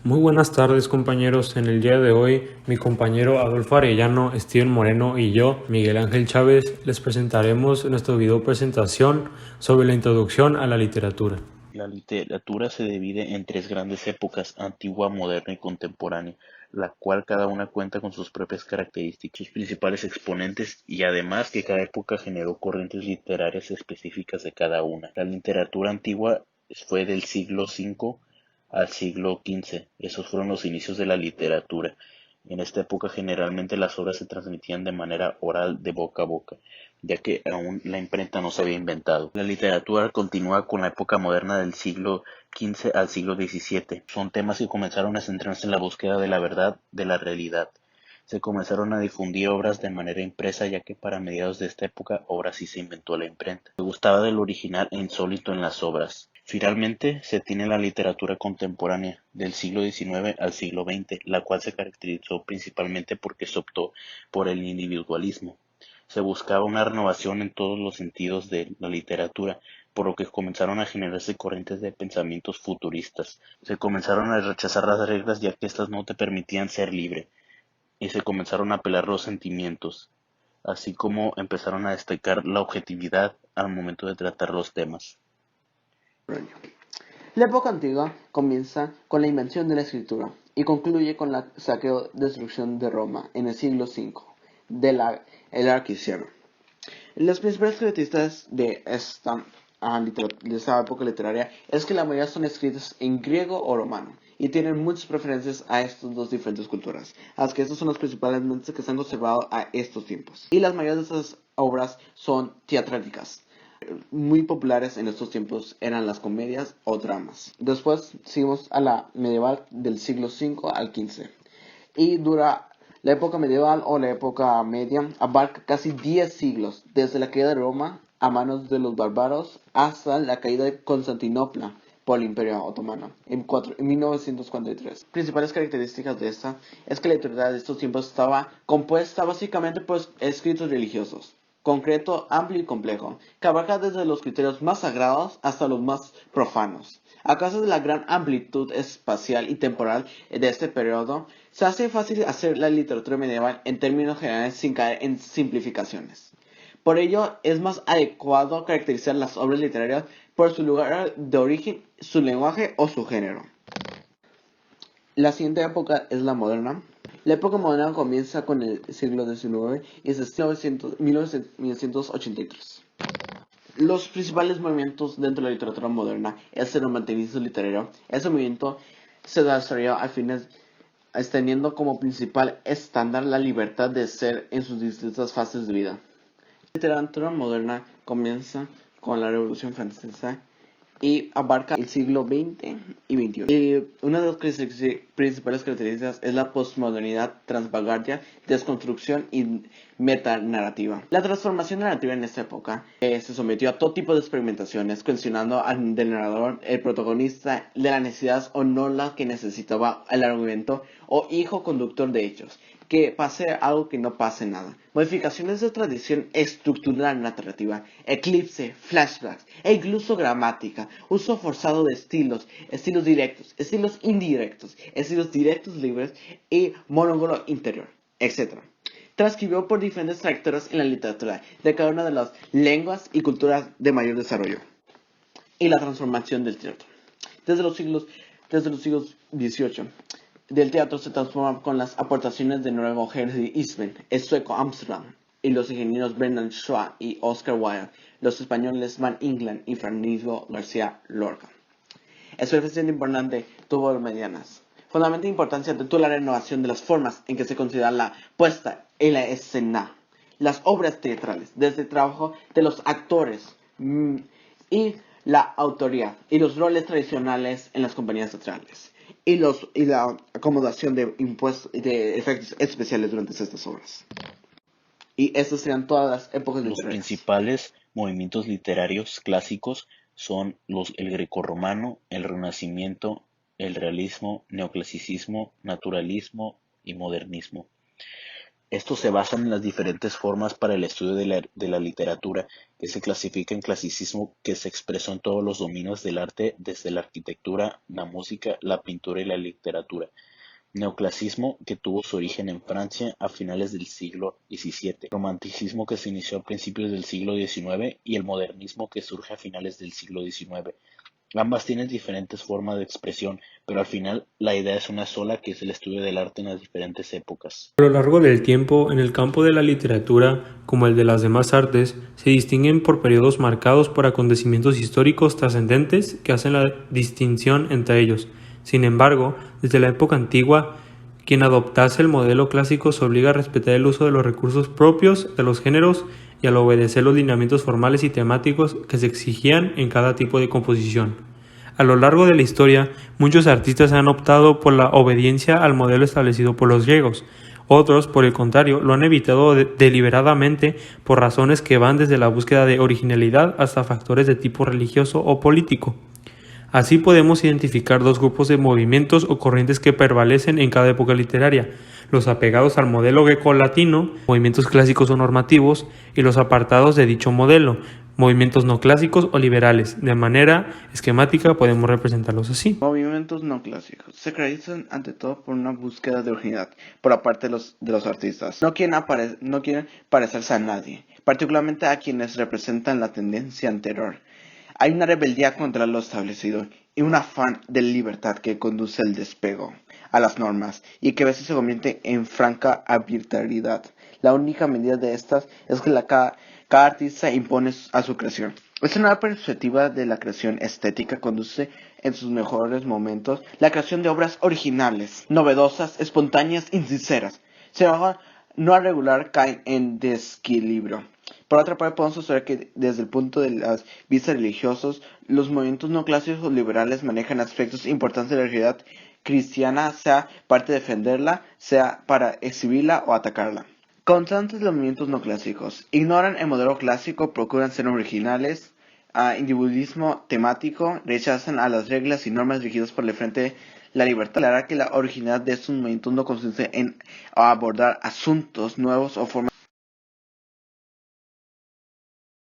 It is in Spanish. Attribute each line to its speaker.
Speaker 1: Muy buenas tardes, compañeros. En el día de hoy, mi compañero Adolfo Arellano, Steven Moreno y yo, Miguel Ángel Chávez, les presentaremos nuestro video presentación sobre la introducción a la literatura.
Speaker 2: La literatura se divide en tres grandes épocas: antigua, moderna y contemporánea, la cual cada una cuenta con sus propias características, sus principales exponentes y además que cada época generó corrientes literarias específicas de cada una. La literatura antigua fue del siglo V al siglo XV. Esos fueron los inicios de la literatura. En esta época generalmente las obras se transmitían de manera oral, de boca a boca, ya que aún la imprenta no se había inventado. La literatura continúa con la época moderna del siglo XV al siglo XVII. Son temas que comenzaron a centrarse en la búsqueda de la verdad, de la realidad. Se comenzaron a difundir obras de manera impresa, ya que para mediados de esta época ahora sí se inventó la imprenta. Se gustaba del original e insólito en las obras. Finalmente, se tiene la literatura contemporánea, del siglo XIX al siglo XX, la cual se caracterizó principalmente porque se optó por el individualismo. Se buscaba una renovación en todos los sentidos de la literatura, por lo que comenzaron a generarse corrientes de pensamientos futuristas. Se comenzaron a rechazar las reglas, ya que éstas no te permitían ser libre, y se comenzaron a apelar los sentimientos, así como empezaron a destacar la objetividad al momento de tratar los temas.
Speaker 3: La época antigua comienza con la invención de la escritura y concluye con la saqueo y destrucción de Roma en el siglo V de la era cristiana. Las principales características de esta época literaria es que la mayoría son escritas en griego o romano y tienen muchas preferencias a estas dos diferentes culturas, así que estos son los principales que se han conservado a estos tiempos. Y las mayores de estas obras son teatrálicas. Muy populares en estos tiempos eran las comedias o dramas. Después seguimos a la medieval del siglo V al XV y dura. La época medieval o la época media abarca casi 10 siglos, desde la caída de Roma a manos de los bárbaros hasta la caída de Constantinopla por el Imperio Otomano en 1943. Principales características de esta es que la literatura de estos tiempos estaba compuesta básicamente por escritos religiosos, concreto, amplio y complejo, que abarca desde los criterios más sagrados hasta los más profanos. A causa de la gran amplitud espacial y temporal de este periodo, se hace fácil hacer la literatura medieval en términos generales sin caer en simplificaciones. Por ello, es más adecuado caracterizar las obras literarias por su lugar de origen, su lenguaje o su género. La siguiente época es la moderna. La época moderna comienza con el siglo XIX y es de 1983. Los principales movimientos dentro de la literatura moderna es el romanticismo literario. Este movimiento se desarrolló a fines teniendo como principal estándar la libertad de ser en sus distintas fases de vida. La literatura moderna comienza con la Revolución Francesa y abarca el siglo XX y XXI. Una de las principales características es la postmodernidad, transvanguardia, desconstrucción y metanarrativa. La transformación narrativa en esta época se sometió a todo tipo de experimentaciones, cuestionando del narrador, el protagonista, de la necesidad o no la que necesitaba el argumento o hijo conductor de hechos, que pase algo que no pase nada. Modificaciones de tradición estructural narrativa, eclipse, flashbacks e incluso gramática, uso forzado de estilos directos, estilos indirectos, estilos directos libres y monólogo interior, etc. Transcribió por diferentes trayectorias en la literatura de cada una de las lenguas y culturas de mayor desarrollo. Y la transformación del teatro. Desde los siglos XVIII, del teatro se transforma con las aportaciones de Noruego Henry Ibsen, el sueco Amsterdam, y los ingenieros Brendan Shaw y Oscar Wilde, los españoles Van Inclán y Francisco García Lorca. Especialmente importante tuvo medianas. Fundamental importancia de toda la renovación de las formas en que se considera la puesta en la escena, las obras teatrales, desde el trabajo de los actores y la autoría y los roles tradicionales en las compañías teatrales y la acomodación de impuestos de efectos especiales durante estas obras. Y estas serían todas las épocas
Speaker 2: Los
Speaker 3: literarias.
Speaker 2: principales movimientos literarios clásicos son el grecorromano, el renacimiento, el realismo, neoclasicismo, naturalismo y modernismo. Estos se basan en las diferentes formas para el estudio de la literatura, que se clasifica en clasicismo, que se expresó en todos los dominios del arte, desde la arquitectura, la música, la pintura y la literatura. Neoclasicismo, que tuvo su origen en Francia a finales del siglo XVII, romanticismo, que se inició a principios del siglo XIX, y el modernismo, que surge a finales del siglo XIX. Ambas tienen diferentes formas de expresión, pero al final la idea es una sola, que es el estudio del arte en las diferentes épocas.
Speaker 1: A lo largo del tiempo, en el campo de la literatura, como el de las demás artes, se distinguen por periodos marcados por acontecimientos históricos trascendentes que hacen la distinción entre ellos. Sin embargo, desde la época antigua, quien adoptase el modelo clásico se obliga a respetar el uso de los recursos propios de los géneros y al obedecer los lineamientos formales y temáticos que se exigían en cada tipo de composición. A lo largo de la historia, muchos artistas han optado por la obediencia al modelo establecido por los griegos. Otros, por el contrario, lo han evitado deliberadamente por razones que van desde la búsqueda de originalidad hasta factores de tipo religioso o político. Así podemos identificar dos grupos de movimientos o corrientes que prevalecen en cada época literaria: los apegados al modelo grecolatino, movimientos clásicos o normativos, y los apartados de dicho modelo, movimientos no clásicos o liberales. De manera esquemática podemos representarlos así.
Speaker 3: Movimientos no clásicos se caracterizan ante todo por una búsqueda de originalidad por la parte de los artistas. No quieren parecerse a nadie, particularmente a quienes representan la tendencia anterior. Hay una rebeldía contra lo establecido y un afán de libertad que conduce al despego a las normas y que a veces se convierte en franca arbitrariedad. La única medida de estas es que cada artista impone a su creación. Esta nueva perspectiva de la creación estética conduce en sus mejores momentos la creación de obras originales, novedosas, espontáneas y sinceras. Se baja no a regular caen en desequilibrio. Por otra parte, podemos observar que desde el punto de las vistas religiosos, los movimientos no clásicos liberales manejan aspectos importantes de la realidad cristiana, sea para defenderla, sea para exhibirla o atacarla. Constantes de los movimientos no clásicos. Ignoran el modelo clásico, procuran ser originales, individualismo temático, rechazan a las reglas y normas rigidas por el frente la libertad. Aclarar que la originalidad de estos movimientos no consiste en abordar asuntos nuevos o formas